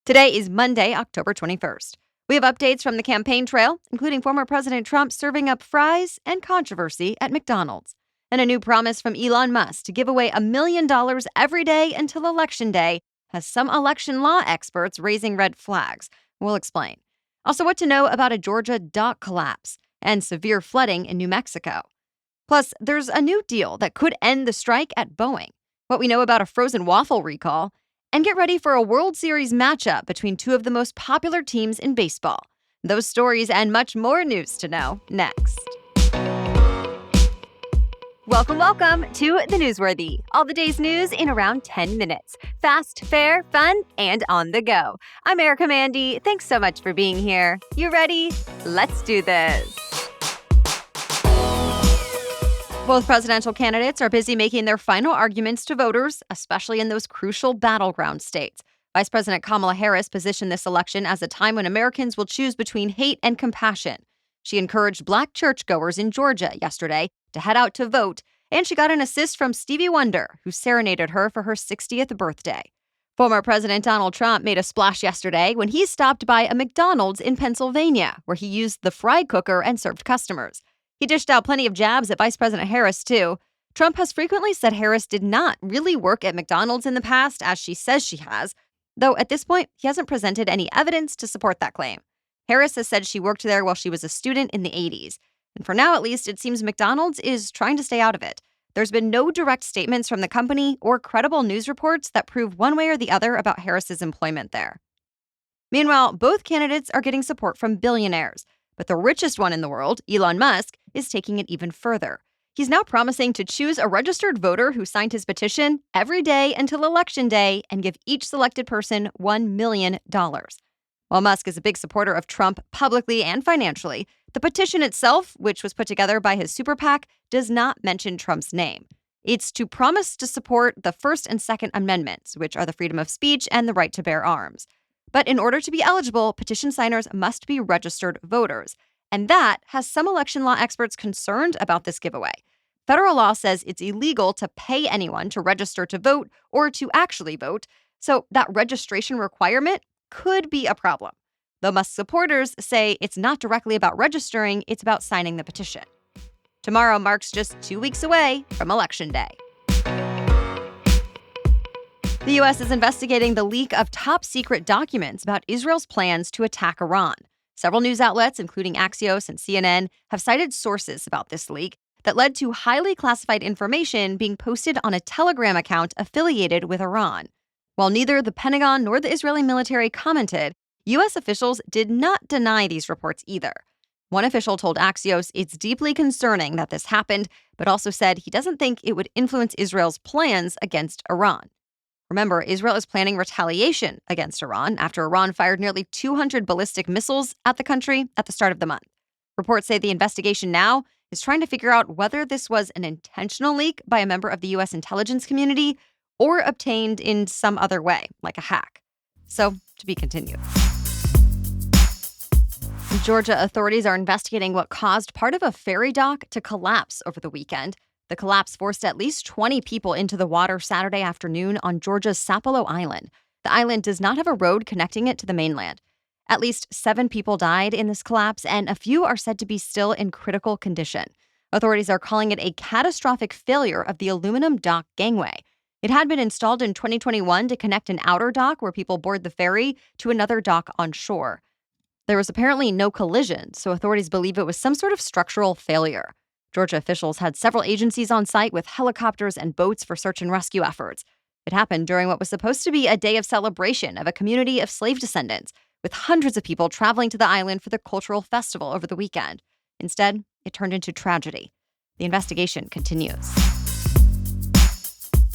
Today is Monday, October 21st. We have updates from the campaign trail, including former President Trump serving up fries and controversy at McDonald's, and a new promise from Elon Musk to give away $1 million every day until Election Day has some election law experts raising red flags. We'll explain. Also, what to know about a Georgia dock collapse and severe flooding in New Mexico. Plus, there's a new deal that could end the strike at Boeing, what we know about a frozen waffle recall, and get ready for a World Series matchup between two of the most popular teams in baseball. Those stories and much more news to know next. Welcome to The Newsworthy. All the day's news in around 10 minutes. Fast, fair, fun, and on the go. I'm Erica Mandy. Thanks so much for being here. You ready? Let's do this. Both presidential candidates are busy making their final arguments to voters, especially in those crucial battleground states. Vice President Kamala Harris positioned this election as a time when Americans will choose between hate and compassion. She encouraged Black churchgoers in Georgia yesterday to head out to vote, and she got an assist from Stevie Wonder, who serenaded her for her 60th birthday. Former President Donald Trump made a splash yesterday when he stopped by a McDonald's in Pennsylvania, where he used the fry cooker and served customers. He dished out plenty of jabs at Vice President Harris, too. Trump has frequently said Harris did not really work at McDonald's in the past, as she says she has, though at this point, he hasn't presented any evidence to support that claim. Harris has said she worked there while she was a student in the 80s. And for now, at least, it seems McDonald's is trying to stay out of it. There's been no direct statements from the company or credible news reports that prove one way or the other about Harris's employment there. Meanwhile, both candidates are getting support from billionaires. But the richest one in the world, Elon Musk, is taking it even further. He's now promising to choose a registered voter who signed his petition every day until Election Day and give each selected person $1 million. While Musk is a big supporter of Trump publicly and financially, the petition itself, which was put together by his super PAC, does not mention Trump's name. It's to promise to support the First and Second Amendments, which are the freedom of speech and the right to bear arms. But in order to be eligible, petition signers must be registered voters. And that has some election law experts concerned about this giveaway. Federal law says it's illegal to pay anyone to register to vote or to actually vote, so that registration requirement could be a problem. Though Musk supporters say it's not directly about registering, it's about signing the petition. Tomorrow marks just 2 weeks away from Election Day. The U.S. is investigating the leak of top-secret documents about Israel's plans to attack Iran. Several news outlets, including Axios and CNN, have cited sources about this leak that led to highly classified information being posted on a Telegram account affiliated with Iran. While neither the Pentagon nor the Israeli military commented, U.S. officials did not deny these reports either. One official told Axios it's deeply concerning that this happened, but also said he doesn't think it would influence Israel's plans against Iran. Remember, Israel is planning retaliation against Iran after Iran fired nearly 200 ballistic missiles at the country at the start of the month. Reports say the investigation now is trying to figure out whether this was an intentional leak by a member of the U.S. intelligence community or obtained in some other way, like a hack. So, to be continued. Georgia authorities are investigating what caused part of a ferry dock to collapse over the weekend. The collapse forced at least 20 people into the water Saturday afternoon on Georgia's Sapelo Island. The island does not have a road connecting it to the mainland. At least 7 people died in this collapse, and a few are said to be still in critical condition. Authorities are calling it a catastrophic failure of the aluminum dock gangway. It had been installed in 2021 to connect an outer dock where people board the ferry to another dock on shore. There was apparently no collision, so authorities believe it was some sort of structural failure. Georgia officials had several agencies on site with helicopters and boats for search and rescue efforts. It happened during what was supposed to be a day of celebration of a community of slave descendants, with hundreds of people traveling to the island for the cultural festival over the weekend. Instead, it turned into tragedy. The investigation continues.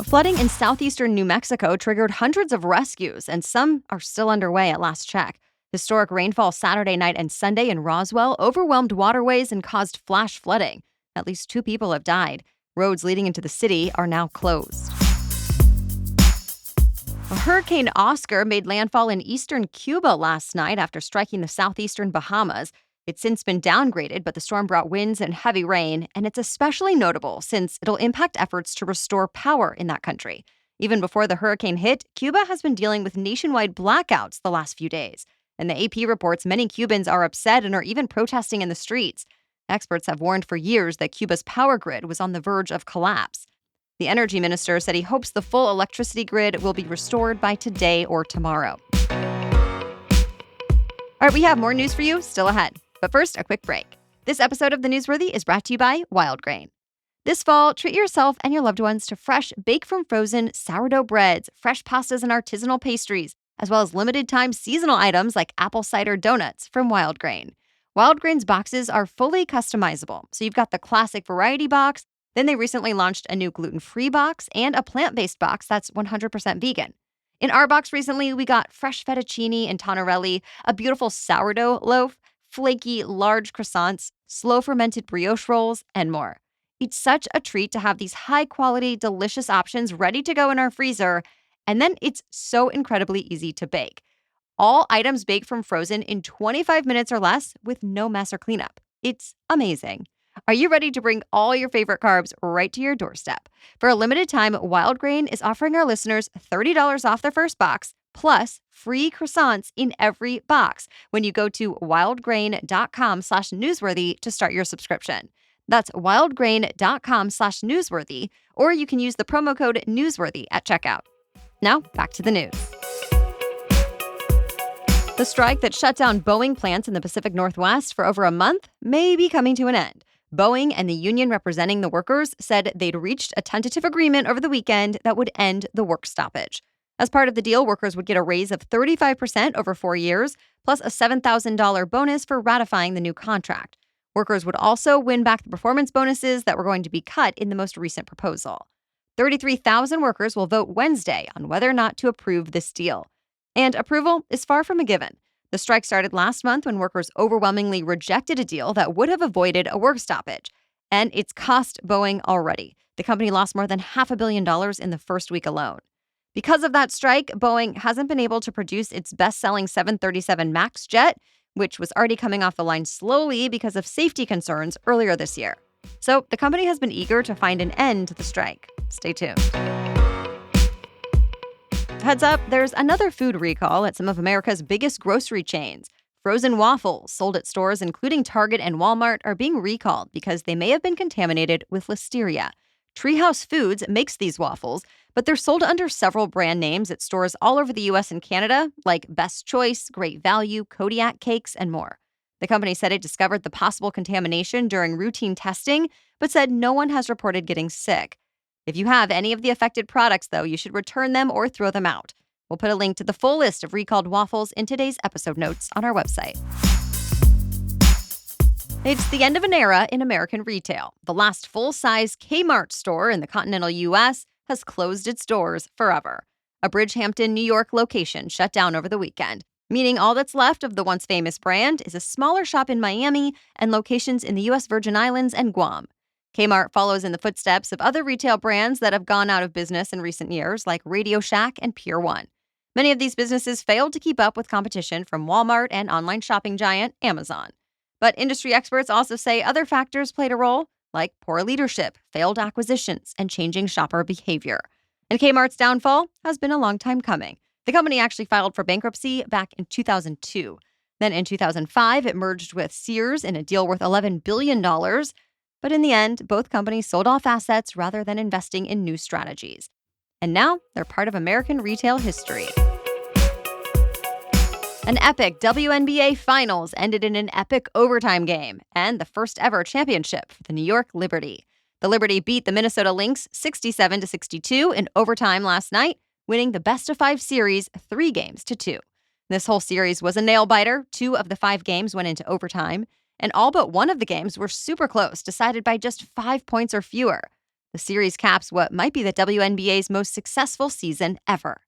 Flooding in southeastern New Mexico triggered hundreds of rescues, and some are still underway at last check. Historic rainfall Saturday night and Sunday in Roswell overwhelmed waterways and caused flash flooding. At least 2 people have died. Roads leading into the city are now closed. Hurricane Oscar made landfall in eastern Cuba last night after striking the southeastern Bahamas. It's since been downgraded, but the storm brought winds and heavy rain, and it's especially notable since it'll impact efforts to restore power in that country. Even before the hurricane hit, Cuba has been dealing with nationwide blackouts the last few days. And the AP reports many Cubans are upset and are even protesting in the streets. Experts have warned for years that Cuba's power grid was on the verge of collapse. The energy minister said he hopes the full electricity grid will be restored by today or tomorrow. All right, we have more news for you still ahead. But first, a quick break. This episode of The Newsworthy is brought to you by Wildgrain. This fall, treat yourself and your loved ones to fresh, bake-from-frozen sourdough breads, fresh pastas and artisanal pastries, as well as limited-time seasonal items like apple cider donuts from Wildgrain. Wildgrain's boxes are fully customizable, so you've got the classic variety box. Then they recently launched a new gluten-free box and a plant-based box that's 100% vegan. In our box recently, we got fresh fettuccine and tonarelli, a beautiful sourdough loaf, flaky large croissants, slow-fermented brioche rolls, and more. It's such a treat to have these high-quality, delicious options ready to go in our freezer, and then it's so incredibly easy to bake. All items baked from frozen in 25 minutes or less with no mess or cleanup. It's amazing. Are you ready to bring all your favorite carbs right to your doorstep? For a limited time, Wildgrain is offering our listeners $30 off their first box, plus free croissants in every box when you go to wildgrain.com/newsworthy to start your subscription. That's wildgrain.com/newsworthy, or you can use the promo code newsworthy at checkout. Now, back to the news. The strike that shut down Boeing plants in the Pacific Northwest for over a month may be coming to an end. Boeing and the union representing the workers said they'd reached a tentative agreement over the weekend that would end the work stoppage. As part of the deal, workers would get a raise of 35% over 4 years, plus a $7,000 bonus for ratifying the new contract. Workers would also win back the performance bonuses that were going to be cut in the most recent proposal. 33,000 workers will vote Wednesday on whether or not to approve this deal. And approval is far from a given. The strike started last month when workers overwhelmingly rejected a deal that would have avoided a work stoppage. And it's cost Boeing already. The company lost more than $500 million in the first week alone. Because of that strike, Boeing hasn't been able to produce its best-selling 737 MAX jet, which was already coming off the line slowly because of safety concerns earlier this year. So the company has been eager to find an end to the strike. Stay tuned. Heads up, there's another food recall at some of America's biggest grocery chains. Frozen waffles sold at stores including Target and Walmart are being recalled because they may have been contaminated with listeria. Treehouse Foods makes these waffles, but they're sold under several brand names at stores all over the U.S. and Canada, like Best Choice, Great Value, Kodiak Cakes, and more. The company said it discovered the possible contamination during routine testing, but said no one has reported getting sick. If you have any of the affected products, though, you should return them or throw them out. We'll put a link to the full list of recalled waffles in today's episode notes on our website. It's the end of an era in American retail. The last full-size Kmart store in the continental U.S. has closed its doors forever. A Bridgehampton, New York location shut down over the weekend, meaning all that's left of the once famous brand is a smaller shop in Miami and locations in the U.S. Virgin Islands and Guam. Kmart follows in the footsteps of other retail brands that have gone out of business in recent years, like Radio Shack and Pier 1. Many of these businesses failed to keep up with competition from Walmart and online shopping giant Amazon. But industry experts also say other factors played a role, like poor leadership, failed acquisitions, and changing shopper behavior. And Kmart's downfall has been a long time coming. The company actually filed for bankruptcy back in 2002. Then in 2005, it merged with Sears in a deal worth $11 billion. But in the end, both companies sold off assets rather than investing in new strategies. And now they're part of American retail history. An epic WNBA Finals ended in an epic overtime game and the first ever championship for the New York Liberty. The Liberty beat the Minnesota Lynx 67-62 in overtime last night, winning the best-of-5 series 3-2. This whole series was a nail-biter. 2 of the 5 games went into overtime, and all but one of the games were super close, decided by just 5 points or fewer. The series caps what might be the WNBA's most successful season ever.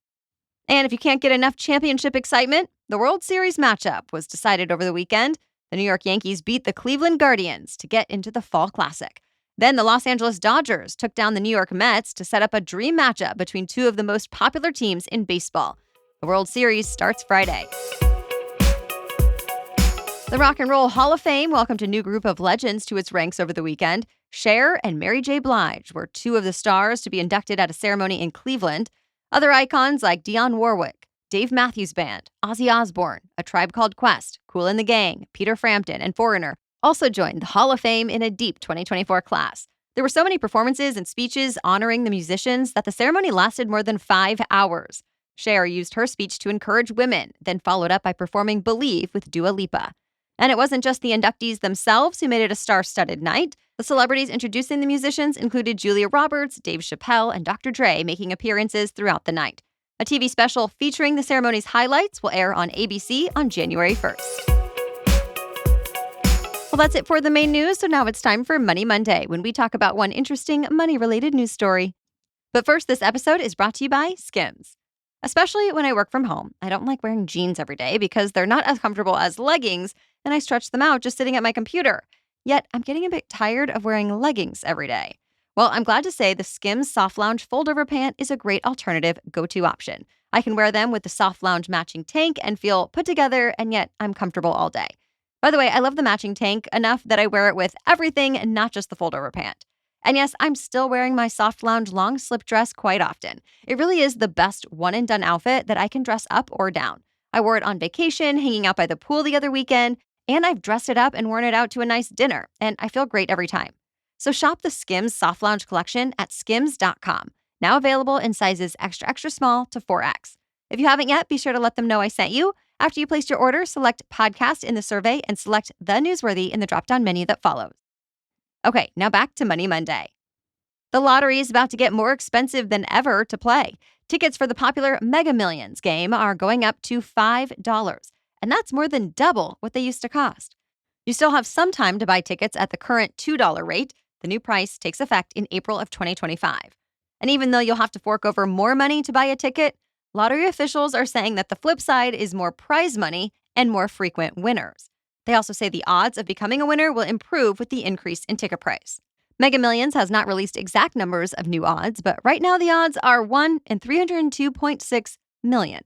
And if you can't get enough championship excitement, the World Series matchup was decided over the weekend. The New York Yankees beat the Cleveland Guardians to get into the Fall Classic. Then the Los Angeles Dodgers took down the New York Mets to set up a dream matchup between 2 of the most popular teams in baseball. The World Series starts Friday. The Rock and Roll Hall of Fame welcomed a new group of legends to its ranks over the weekend. Cher and Mary J. Blige were 2 of the stars to be inducted at a ceremony in Cleveland. Other icons like Dionne Warwick, Dave Matthews Band, Ozzy Osbourne, A Tribe Called Quest, Kool and the Gang, Peter Frampton, and Foreigner also joined the Hall of Fame in a deep 2024 class. There were so many performances and speeches honoring the musicians that the ceremony lasted more than 5 hours. Cher used her speech to encourage women, then followed up by performing Believe with Dua Lipa. And it wasn't just the inductees themselves who made it a star-studded night. The celebrities introducing the musicians included Julia Roberts, Dave Chappelle, and Dr. Dre making appearances throughout the night. A TV special featuring the ceremony's highlights will air on ABC on January 1st. Well, that's it for the main news, so now it's time for Money Monday, when we talk about one interesting money-related news story. But first, this episode is brought to you by Skims. Especially when I work from home, I don't like wearing jeans every day because they're not as comfortable as leggings, and I stretch them out just sitting at my computer. Yet, I'm getting a bit tired of wearing leggings every day. Well, I'm glad to say the Skims Soft Lounge fold-over pant is a great alternative go-to option. I can wear them with the Soft Lounge matching tank and feel put together, and yet I'm comfortable all day. By the way, I love the matching tank enough that I wear it with everything and not just the fold-over pant. And yes, I'm still wearing my Soft Lounge long slip dress quite often. It really is the best one-and-done outfit that I can dress up or down. I wore it on vacation, hanging out by the pool the other weekend, and I've dressed it up and worn it out to a nice dinner, and I feel great every time. So shop the Skims Soft Lounge collection at skims.com, now available in sizes extra, extra small to 4X. If you haven't yet, be sure to let them know I sent you. After you place your order, select Podcast in the survey and select The Newsworthy in the drop-down menu that follows. Okay, now back to Money Monday. The lottery is about to get more expensive than ever to play. Tickets for the popular Mega Millions game are going up to $5, and that's more than double what they used to cost. You still have some time to buy tickets at the current $2 rate. The new price takes effect in April of 2025. And even though you'll have to fork over more money to buy a ticket, lottery officials are saying that the flip side is more prize money and more frequent winners. They also say the odds of becoming a winner will improve with the increase in ticket price. Mega Millions has not released exact numbers of new odds, but right now the odds are 1 in 302.6 million.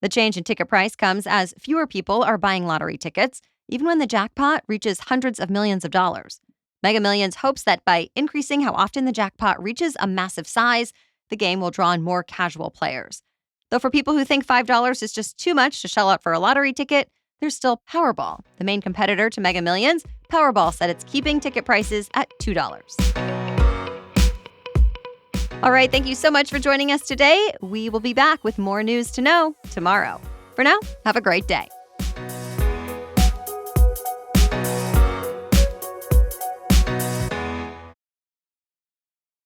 The change in ticket price comes as fewer people are buying lottery tickets, even when the jackpot reaches hundreds of millions of dollars. Mega Millions hopes that by increasing how often the jackpot reaches a massive size, the game will draw in more casual players. Though for people who think $5 is just too much to shell out for a lottery ticket, there's still Powerball. The main competitor to Mega Millions, Powerball said it's keeping ticket prices at $2. All right, thank you so much for joining us today. We will be back with more news to know tomorrow. For now, have a great day.